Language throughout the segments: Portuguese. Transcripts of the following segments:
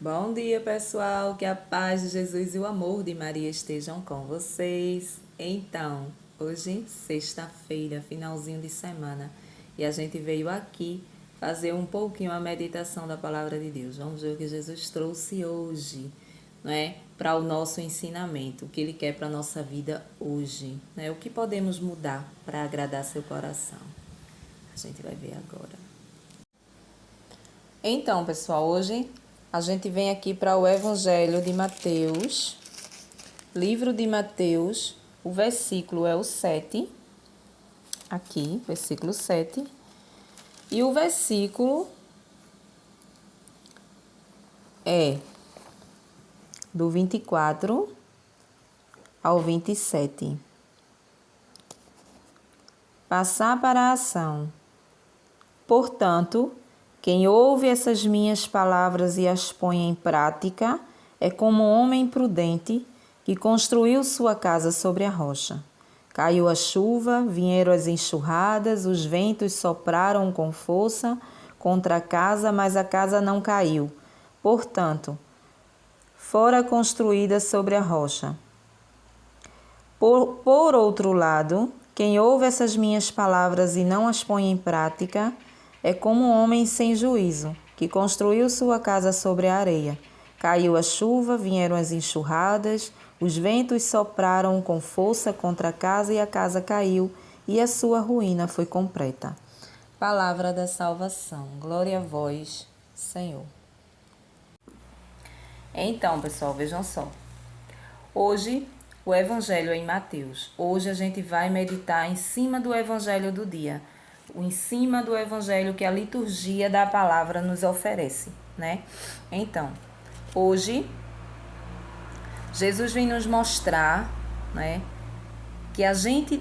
Bom dia, pessoal. Que a paz de Jesus e o amor de Maria estejam com vocês. Então, hoje, sexta-feira, finalzinho de semana, e a gente veio aqui fazer um pouquinho a meditação da palavra de Deus. Vamos ver o que Jesus trouxe hoje, né, para o nosso ensinamento, o que Ele quer para a nossa vida hoje, né? O que podemos mudar para agradar seu coração. A gente vai ver agora. Então, pessoal, hoje a gente vem aqui para o Evangelho de Mateus, livro de Mateus, o versículo é o 7, aqui, versículo 7, e o versículo é do 24 ao 27. Passar para a ação. Portanto, quem ouve essas minhas palavras e as põe em prática é como um homem prudente que construiu sua casa sobre a rocha. Caiu a chuva, vieram as enxurradas, os ventos sopraram com força contra a casa, mas a casa não caiu. Portanto, fora construída sobre a rocha. Por outro lado, quem ouve essas minhas palavras e não as põe em prática é como um homem sem juízo, que construiu sua casa sobre a areia. Caiu a chuva, vieram as enxurradas, os ventos sopraram com força contra a casa e a casa caiu, e a sua ruína foi completa. Palavra da salvação. Glória a vós, Senhor. Então, pessoal, vejam só. Hoje, o Evangelho é em Mateus. Hoje a gente vai meditar em cima do Evangelho do dia. Em cima do Evangelho que a liturgia da palavra nos oferece, né? Então, hoje, Jesus vem nos mostrar, né, que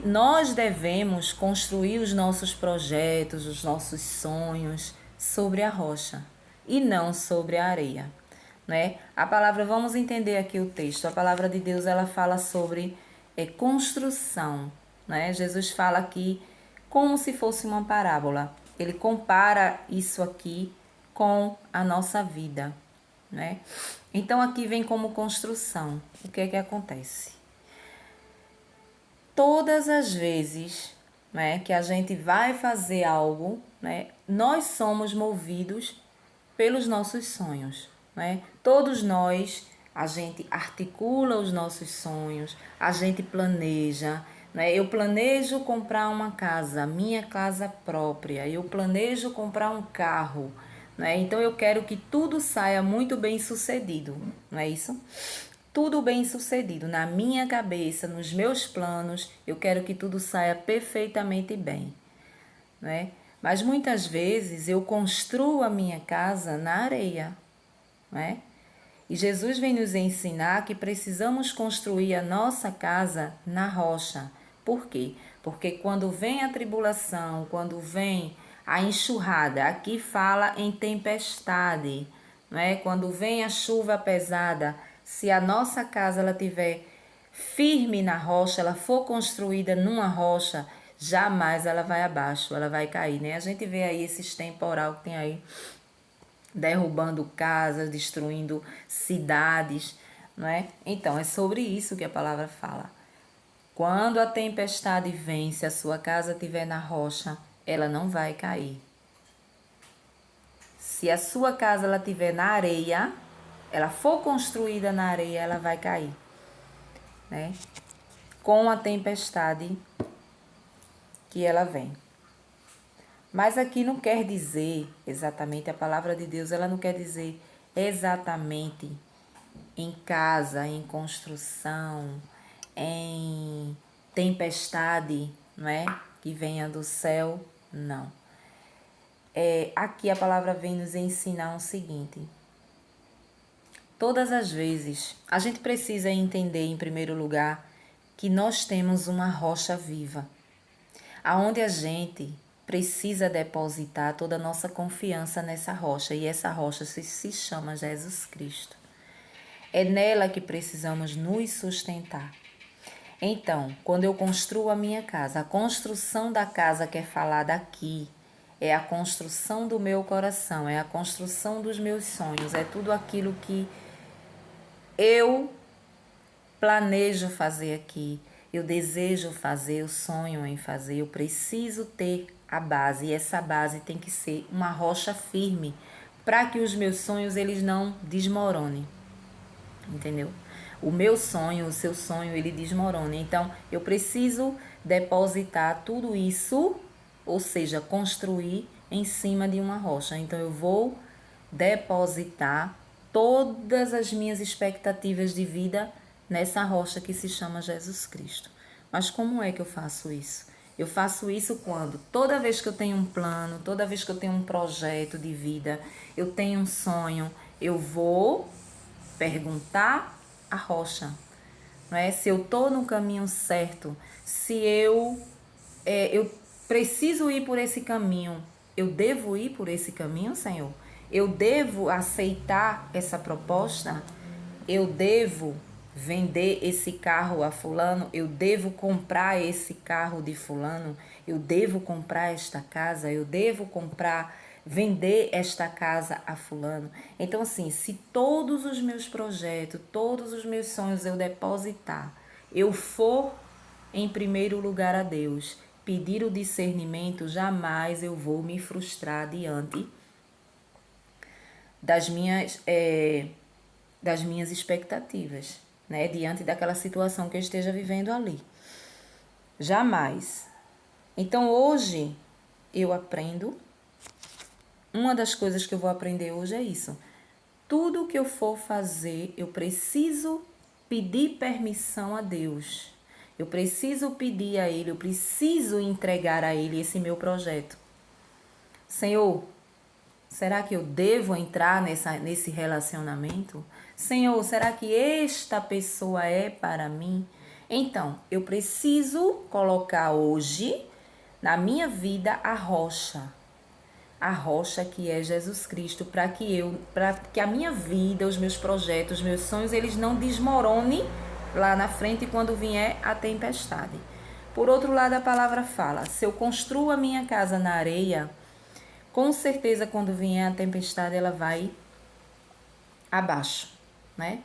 nós devemos construir os nossos projetos, os nossos sonhos sobre a rocha e não sobre a areia, né? A palavra, vamos entender aqui o texto. A palavra de Deus, ela fala sobre construção, né? Jesus fala aqui como se fosse uma parábola. Ele compara isso aqui com a nossa vida, né? Então aqui vem como construção. O que é que acontece? Todas as vezes, né, que a gente vai fazer algo, né, nós somos movidos pelos nossos sonhos, né? Todos nós, a gente articula os nossos sonhos, a gente planeja, né? Eu planejo comprar uma casa, minha casa própria, eu planejo comprar um carro, né? Então eu quero que tudo saia muito bem sucedido, não é isso? Tudo bem sucedido na minha cabeça, nos meus planos, eu quero que tudo saia perfeitamente bem, né? Mas muitas vezes eu construo a minha casa na areia, né? E Jesus vem nos ensinar que precisamos construir a nossa casa na rocha. Por quê? Porque quando vem a tribulação, quando vem a enxurrada, aqui fala em tempestade, né? Quando vem a chuva pesada, se a nossa casa ela tiver firme na rocha, ela for construída numa rocha, jamais ela vai abaixo, ela vai cair, né? A gente vê aí esses temporal que tem aí derrubando casas, destruindo cidades, não é? Então, é sobre isso que a palavra fala. Quando a tempestade vem, se a sua casa estiver na rocha, ela não vai cair. Se a sua casa ela estiver na areia, ela for construída na areia, ela vai cair, né? Com a tempestade que ela vem. Mas aqui não quer dizer exatamente, a palavra de Deus, ela não quer dizer exatamente em casa, em construção, em tempestade, não é? Que venha do céu, não. Aqui a palavra vem nos ensinar o seguinte. Todas as vezes, a gente precisa entender, em primeiro lugar, que nós temos uma rocha viva, aonde a gente precisa depositar toda a nossa confiança nessa rocha, e essa rocha se chama Jesus Cristo. É nela que precisamos nos sustentar. Então, quando eu construo a minha casa, a construção da casa que é falada aqui é a construção do meu coração, é a construção dos meus sonhos, é tudo aquilo que eu planejo fazer aqui, eu desejo fazer, eu sonho em fazer, eu preciso ter a base, e essa base tem que ser uma rocha firme para que os meus sonhos eles não desmoronem, entendeu? O meu sonho, o seu sonho, ele desmorona. Então, eu preciso depositar tudo isso, ou seja, construir em cima de uma rocha. Então, eu vou depositar todas as minhas expectativas de vida nessa rocha que se chama Jesus Cristo. Mas como é que eu faço isso? Eu faço isso quando? Toda vez que eu tenho um plano, toda vez que eu tenho um projeto de vida, eu tenho um sonho, eu vou perguntar a rocha, não é? Se eu tô no caminho certo, se eu preciso ir por esse caminho, eu devo ir por esse caminho, Senhor? Eu devo aceitar essa proposta? Eu devo vender esse carro a fulano? Eu devo comprar esse carro de fulano? Eu devo comprar esta casa? Eu devo vender esta casa a fulano? Então, assim, se todos os meus projetos, todos os meus sonhos eu depositar, eu for em primeiro lugar a Deus, pedir o discernimento, jamais eu vou me frustrar diante das minhas expectativas, né? Diante daquela situação que eu esteja vivendo ali. Jamais. Então, hoje, eu aprendo. Uma das coisas que eu vou aprender hoje é isso. Tudo que eu for fazer, eu preciso pedir permissão a Deus. Eu preciso pedir a Ele, eu preciso entregar a Ele esse meu projeto. Senhor, será que eu devo entrar nesse relacionamento? Senhor, será que esta pessoa é para mim? Então, eu preciso colocar hoje na minha vida a rocha que é Jesus Cristo, para que a minha vida, os meus projetos, os meus sonhos, eles não desmoronem lá na frente quando vier a tempestade. Por outro lado, a palavra fala: se eu construo a minha casa na areia, com certeza quando vier a tempestade ela vai abaixo, né?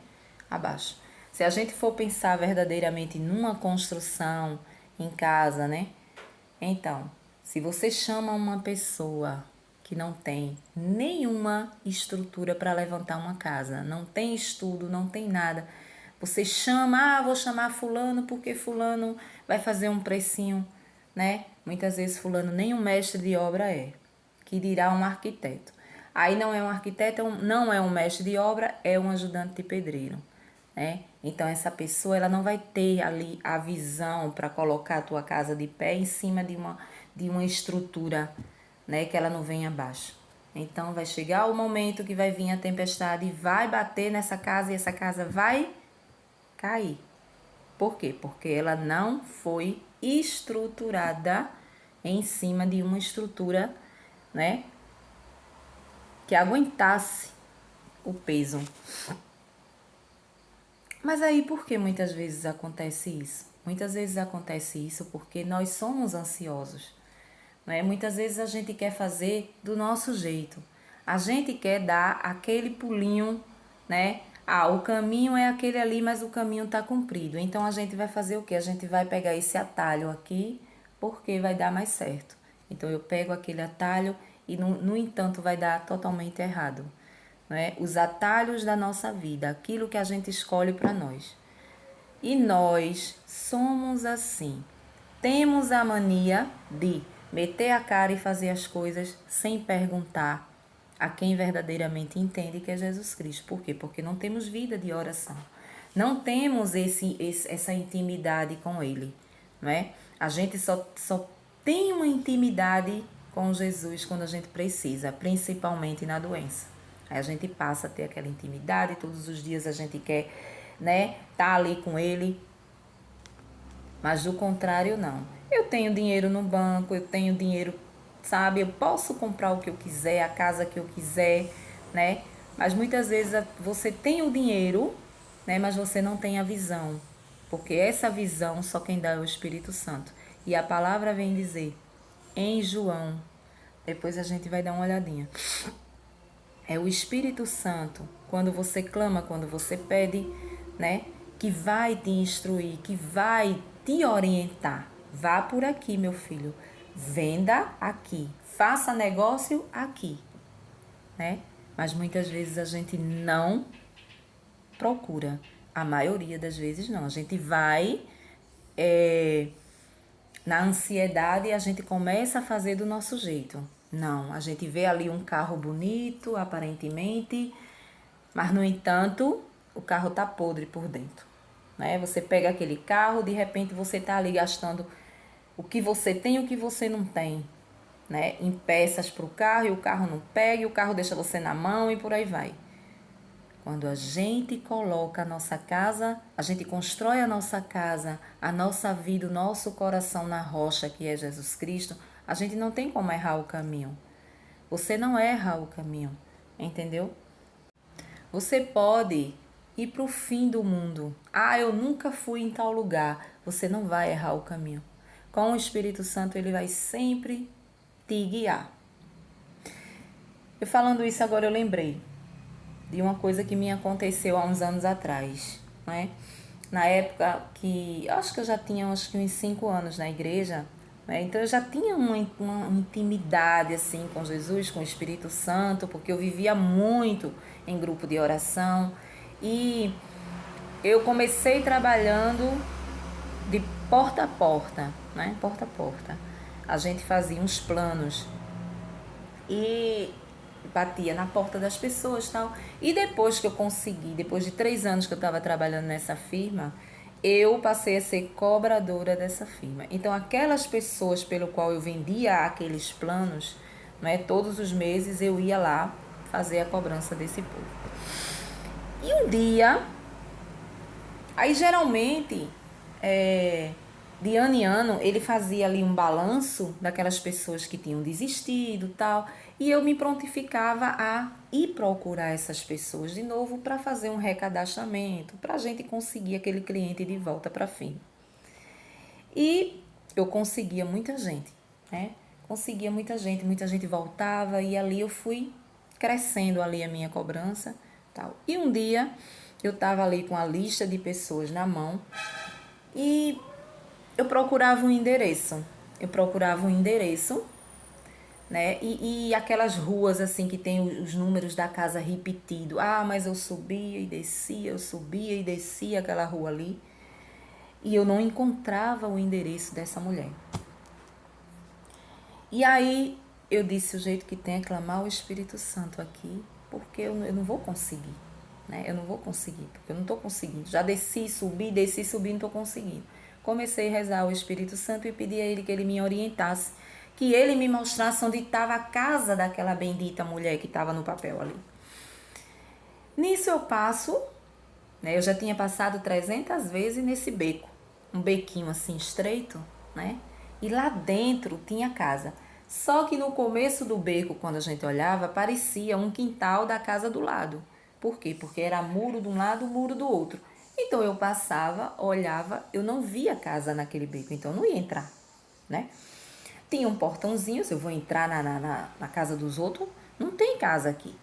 Abaixo. Se a gente for pensar verdadeiramente numa construção em casa, né? Então, se você chama uma pessoa que não tem nenhuma estrutura para levantar uma casa, não tem estudo, não tem nada, você chama, vou chamar fulano porque fulano vai fazer um precinho, né? Muitas vezes fulano nem um mestre de obra é, que dirá um arquiteto. Aí não é um arquiteto, não é um mestre de obra, é um ajudante de pedreiro, né? Então essa pessoa ela não vai ter ali a visão para colocar a tua casa de pé em cima de uma estrutura, né, que ela não venha abaixo. Então vai chegar o momento que vai vir a tempestade e vai bater nessa casa e essa casa vai cair. Por quê? Porque ela não foi estruturada em cima de uma estrutura, né, que aguentasse o peso. Mas aí por que muitas vezes acontece isso? Muitas vezes acontece isso porque nós somos ansiosos. Né? Muitas vezes a gente quer fazer do nosso jeito. A gente quer dar aquele pulinho, né? O caminho é aquele ali, mas o caminho está comprido. Então a gente vai fazer o quê? A gente vai pegar esse atalho aqui, porque vai dar mais certo. Então eu pego aquele atalho e no entanto vai dar totalmente errado. Né? Os atalhos da nossa vida, aquilo que a gente escolhe para nós. E nós somos assim. Temos a mania de meter a cara e fazer as coisas sem perguntar a quem verdadeiramente entende que é Jesus Cristo. Por quê? Porque não temos vida de oração. Não temos essa intimidade com Ele. Não é? A gente só tem uma intimidade com Jesus quando a gente precisa, principalmente na doença. Aí a gente passa a ter aquela intimidade, todos os dias a gente quer, né, tá ali com Ele. Mas do contrário, não. Eu tenho dinheiro no banco, eu tenho dinheiro, sabe? Eu posso comprar o que eu quiser, a casa que eu quiser, né? Mas muitas vezes você tem o dinheiro, né? Mas você não tem a visão. Porque essa visão só quem dá é o Espírito Santo. E a palavra vem dizer em João Depois a gente vai dar uma olhadinha. É o Espírito Santo, quando você clama, quando você pede, né? Que vai te instruir, que vai te orientar. Vá por aqui, meu filho. Venda aqui. Faça negócio aqui, né? Mas muitas vezes a gente não procura. A maioria das vezes não. A gente vai na ansiedade e a gente começa a fazer do nosso jeito. Não, a gente vê ali um carro bonito, aparentemente, mas no entanto, o carro tá podre por dentro, né? Você pega aquele carro, de repente você tá ali gastando o que você tem e o que você não tem, né? Em peças para o carro e o carro não pega, e o carro deixa você na mão e por aí vai. Quando a gente coloca a nossa casa, a gente constrói a nossa casa, a nossa vida, o nosso coração na rocha que é Jesus Cristo, a gente não tem como errar o caminho. Você não erra o caminho, entendeu? Você pode ir para o fim do mundo. Ah, eu nunca fui em tal lugar. Você não vai errar o caminho. Com o Espírito Santo, ele vai sempre te guiar. Eu falando isso agora, eu lembrei de uma coisa que me aconteceu há uns anos atrás, né? Na época que, acho que eu já tinha uns 5 anos na igreja, né? Então eu já tinha uma intimidade assim com Jesus, com o Espírito Santo, porque eu vivia muito em grupo de oração e eu comecei trabalhando de porta a porta, né? Porta a porta. A gente fazia uns planos e batia na porta das pessoas, tal. E depois que eu consegui, depois de 3 anos que eu estava trabalhando nessa firma, eu passei a ser cobradora dessa firma. Então aquelas pessoas pelo qual eu vendia aqueles planos, né, todos os meses eu ia lá fazer a cobrança desse povo. E um dia, aí geralmente, de ano em ano, ele fazia ali um balanço daquelas pessoas que tinham desistido, tal, e eu me prontificava a ir procurar essas pessoas de novo para fazer um recadastramento, para a gente conseguir aquele cliente de volta para a firma. E eu conseguia muita gente, né? Conseguia muita gente voltava e ali eu fui crescendo ali a minha cobrança, tal. E um dia eu estava ali com a lista de pessoas na mão e eu procurava um endereço. Eu procurava um endereço, né? E aquelas ruas assim que tem os números da casa repetido. Ah, mas eu subia e descia, eu subia e descia aquela rua ali. E eu não encontrava o endereço dessa mulher. E aí eu disse: o jeito que tem é clamar o Espírito Santo aqui, porque eu não vou conseguir, né? Eu não vou conseguir, porque eu não estou conseguindo. Já desci, subi, não estou conseguindo. Comecei a rezar ao Espírito Santo e pedi a ele que ele me orientasse, que ele me mostrasse onde estava a casa daquela bendita mulher que estava no papel ali. Nisso eu passo, né? Eu já tinha passado 300 vezes nesse beco, um bequinho assim estreito, né? E lá dentro tinha casa. Só que no começo do beco, quando a gente olhava, parecia um quintal da casa do lado. Por quê? Porque era muro de um lado, muro do outro. Então eu passava, olhava, eu não via casa naquele beco, então eu não ia entrar, né? Tinha um portãozinho, se eu vou entrar na casa dos outros, não tem casa aqui.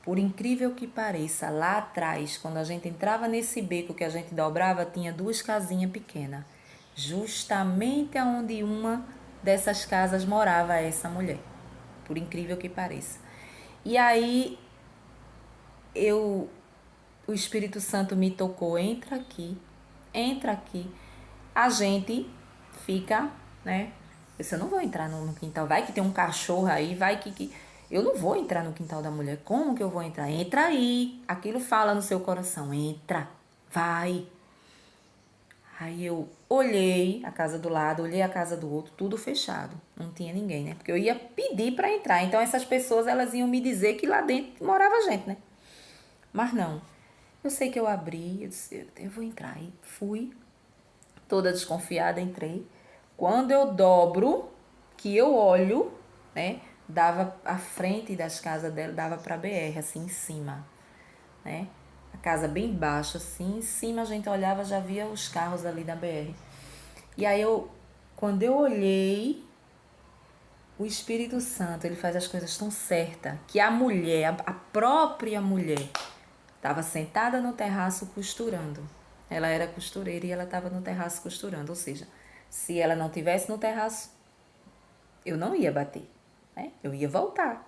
Por incrível que pareça, lá atrás, quando a gente entrava nesse beco que a gente dobrava, tinha 2 casinhas pequenas. Justamente onde uma dessas casas morava essa mulher. Por incrível que pareça. E aí, o Espírito Santo me tocou, entra aqui, entra aqui. A gente fica, né? Eu não vou entrar no quintal, vai que tem um cachorro aí, vai que... Eu não vou entrar no quintal da mulher, como que eu vou entrar? Entra aí, aquilo fala no seu coração, entra, vai. Aí eu olhei a casa do lado, olhei a casa do outro, tudo fechado, não tinha ninguém, né? Porque eu ia pedir para entrar, então essas pessoas, elas iam me dizer que lá dentro morava gente, né? Mas não, eu sei que eu abri, eu disse, eu vou entrar. Aí fui, toda desconfiada, entrei. Quando eu dobro, que eu olho, né? Dava a frente das casas dela, dava pra BR, assim, em cima, né? A casa bem baixa, assim, em cima a gente olhava, já via os carros ali da BR. E aí quando eu olhei, O Espírito Santo, ele faz as coisas tão certas que a mulher, a própria mulher, estava sentada no terraço costurando. Ela era costureira e ela estava no terraço costurando. Ou seja, se ela não tivesse no terraço, eu não ia bater, né? Eu ia voltar.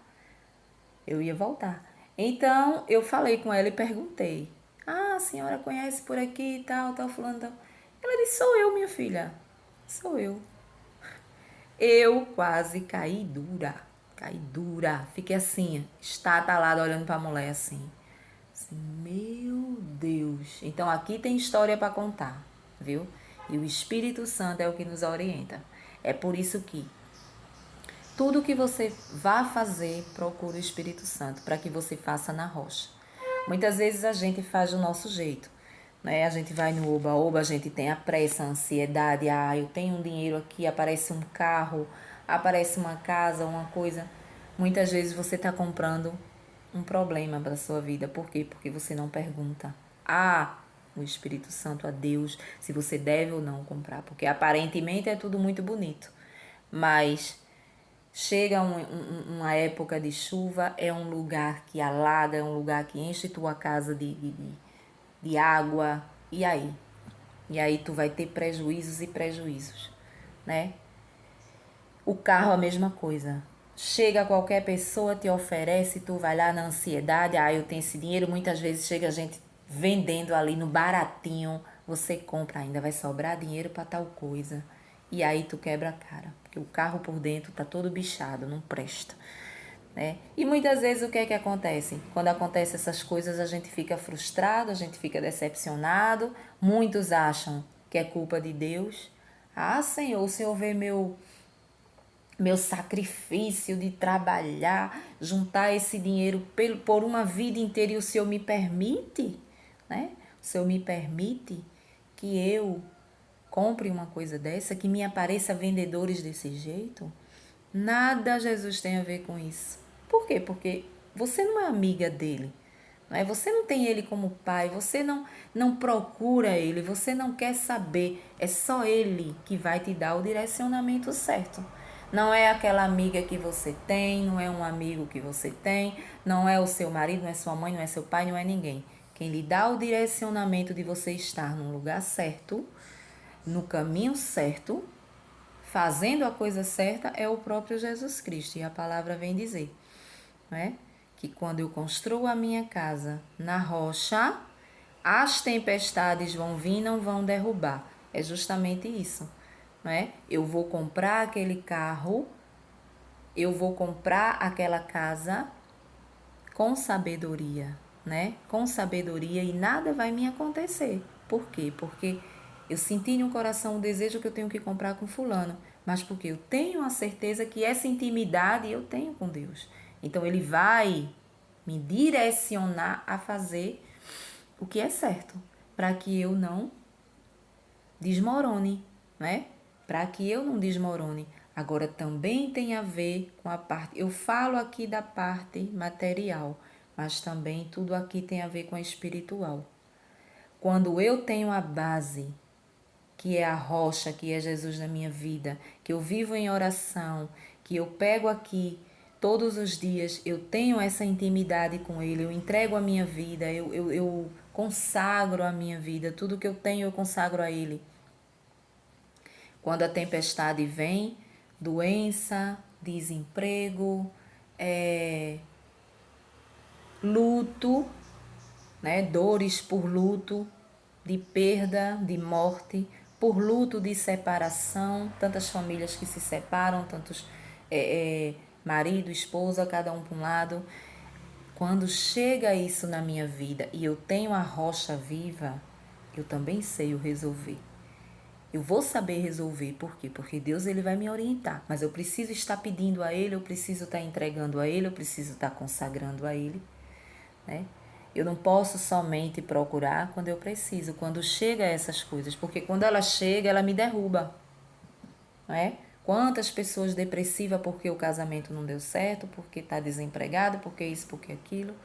Eu ia voltar. Então, eu falei com ela e perguntei. Ah, a senhora conhece por aqui e tal, tal, fulano, tal. Ela disse, sou eu, minha filha. Sou eu. Eu quase caí dura. Caí dura. Fiquei assim, estatalada, olhando pra mulher assim. Assim, meu Deus. Então aqui tem história para contar, viu? E o Espírito Santo é o que nos orienta. É por isso que tudo que você vá fazer, procure o Espírito Santo, para que você faça na rocha. Muitas vezes a gente faz do nosso jeito, né? A gente vai no oba-oba, a gente tem a pressa, a ansiedade, ah, eu tenho um dinheiro aqui, aparece um carro, aparece uma casa, uma coisa. Muitas vezes você está comprando um problema para a sua vida. Por quê? Porque você não pergunta o Espírito Santo, a Deus, se você deve ou não comprar. Porque aparentemente é tudo muito bonito, mas chega uma época de chuva, é um lugar que alaga, é um lugar que enche tua casa de água. E aí? E aí tu vai ter prejuízos e prejuízos, né? O carro, a mesma coisa. Chega qualquer pessoa, te oferece, tu vai lá na ansiedade, eu tenho esse dinheiro. Muitas vezes chega a gente vendendo ali no baratinho, você compra, ainda vai sobrar dinheiro para tal coisa. E aí tu quebra a cara, porque o carro por dentro tá todo bichado, não presta, né? E muitas vezes o que é que acontece? Quando acontecem essas coisas, a gente fica frustrado, a gente fica decepcionado. Muitos acham que é culpa de Deus. Ah, Senhor, o Senhor vê meu sacrifício de trabalhar, juntar esse dinheiro por uma vida inteira, e o Senhor me permite, né? O Senhor me permite que eu compre uma coisa dessa, que me apareça vendedores desse jeito? Nada Jesus tem a ver com isso. Por quê? Porque você não é amiga dele, não é? Você não tem ele como pai, você não procura ele, você não quer saber. É só ele que vai te dar o direcionamento certo. Não é aquela amiga que você tem, não é um amigo que você tem, não é o seu marido, não é sua mãe, não é seu pai, não é ninguém. Quem lhe dá o direcionamento de você estar no lugar certo, no caminho certo, fazendo a coisa certa, é o próprio Jesus Cristo. E a palavra vem dizer, né, que quando eu construo a minha casa na rocha, as tempestades vão vir e não vão derrubar. É justamente isso, né? Eu vou comprar aquele carro, eu vou comprar aquela casa com sabedoria, né? Com sabedoria, e nada vai me acontecer. Por quê? Porque eu senti no coração o desejo que eu tenho que comprar com fulano, mas porque eu tenho a certeza que essa intimidade eu tenho com Deus. Então ele vai me direcionar a fazer o que é certo, para que eu não desmorone, né? Para que eu não desmorone. Agora também tem a ver com a parte, eu falo aqui da parte material, mas também tudo aqui tem a ver com a espiritual. Quando eu tenho a base, que é a rocha, que é Jesus na minha vida, que eu vivo em oração, que eu pego aqui todos os dias, eu tenho essa intimidade com Ele, eu entrego a minha vida, eu consagro a minha vida, tudo que eu tenho eu consagro a Ele. Quando a tempestade vem, doença, desemprego, luto, né? Dores por luto, de perda, de morte, por luto de separação, tantas famílias que se separam, tantos marido, esposa, cada um para um lado. Quando chega isso na minha vida e eu tenho a rocha viva, eu também sei o resolver. Eu vou saber resolver, por quê? Porque Deus ele vai me orientar, mas eu preciso estar pedindo a Ele, eu preciso estar entregando a Ele, eu preciso estar consagrando a Ele, né? Eu não posso somente procurar quando eu preciso, quando chega essas coisas, porque quando ela chega, ela me derruba, não é? Quantas pessoas depressivas porque o casamento não deu certo, porque está desempregado, porque isso, porque aquilo.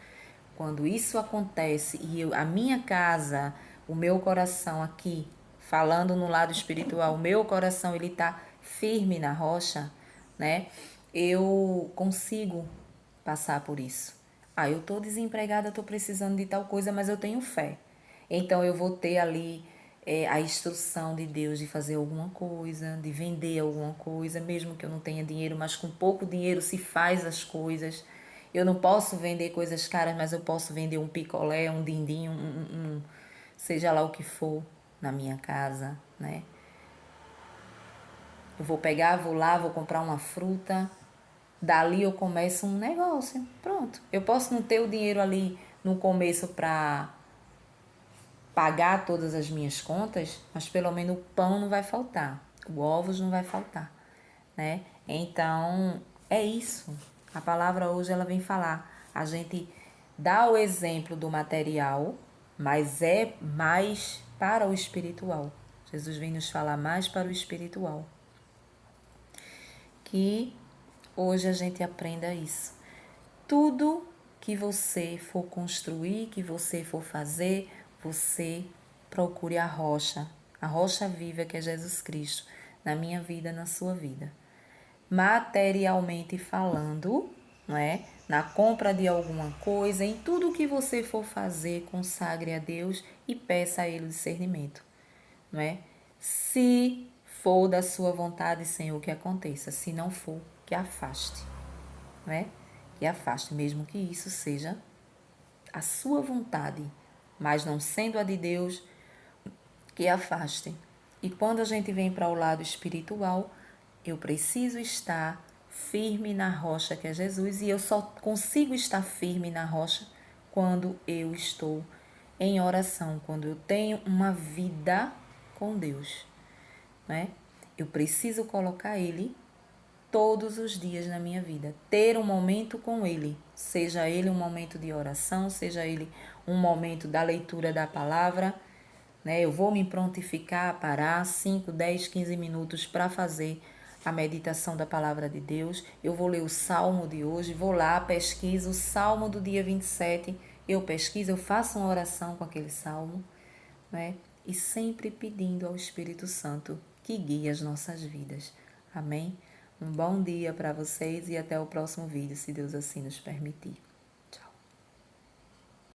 Quando isso acontece e a minha casa, o meu coração aqui, falando no lado espiritual, o meu coração ele está firme na rocha, né? eu consigo passar por isso. Ah, eu estou desempregada, estou precisando de tal coisa, mas eu tenho fé. Então eu vou ter ali a instrução de Deus de fazer alguma coisa, de vender alguma coisa, mesmo que eu não tenha dinheiro, mas com pouco dinheiro se faz as coisas. Eu não posso vender coisas caras, mas eu posso vender um picolé, um dindim, seja lá o que for na minha casa, né? Eu vou pegar, vou lá, vou comprar uma fruta, dali eu começo um negócio, pronto. Eu posso não ter o dinheiro ali no começo para pagar todas as minhas contas, mas pelo menos o pão não vai faltar, o ovos não vai faltar, né? Então, é isso. A palavra hoje ela vem falar. A gente dá o exemplo do material, mas é mais para o espiritual. Jesus vem nos falar mais para o espiritual. Que hoje a gente aprenda isso. Tudo que você for construir, que você for fazer, você procure a rocha viva que é Jesus Cristo, na minha vida, na sua vida. Materialmente falando, não é? Na compra de alguma coisa, em tudo que você for fazer, consagre a Deus e peça a Ele o discernimento, não é? Se for da sua vontade, Senhor, que aconteça. Se não for, que afaste, não é? Que afaste, mesmo que isso seja a sua vontade, mas não sendo a de Deus, que afaste. E quando a gente vem para o lado espiritual, eu preciso estar firme na rocha que é Jesus, e eu só consigo estar firme na rocha quando eu estou em oração, quando eu tenho uma vida com Deus, né? Eu preciso colocar Ele todos os dias na minha vida, ter um momento com Ele, seja Ele um momento de oração, seja Ele um momento da leitura da palavra, né? Eu vou me prontificar, parar 5, 10, 15 minutos para fazer a meditação da palavra de Deus. Eu vou ler o Salmo de hoje, vou lá, pesquiso o Salmo do dia 27, eu pesquiso, eu faço uma oração com aquele Salmo, né? E sempre pedindo ao Espírito Santo que guie as nossas vidas. Amém? Um bom dia para vocês e até o próximo vídeo, se Deus assim nos permitir.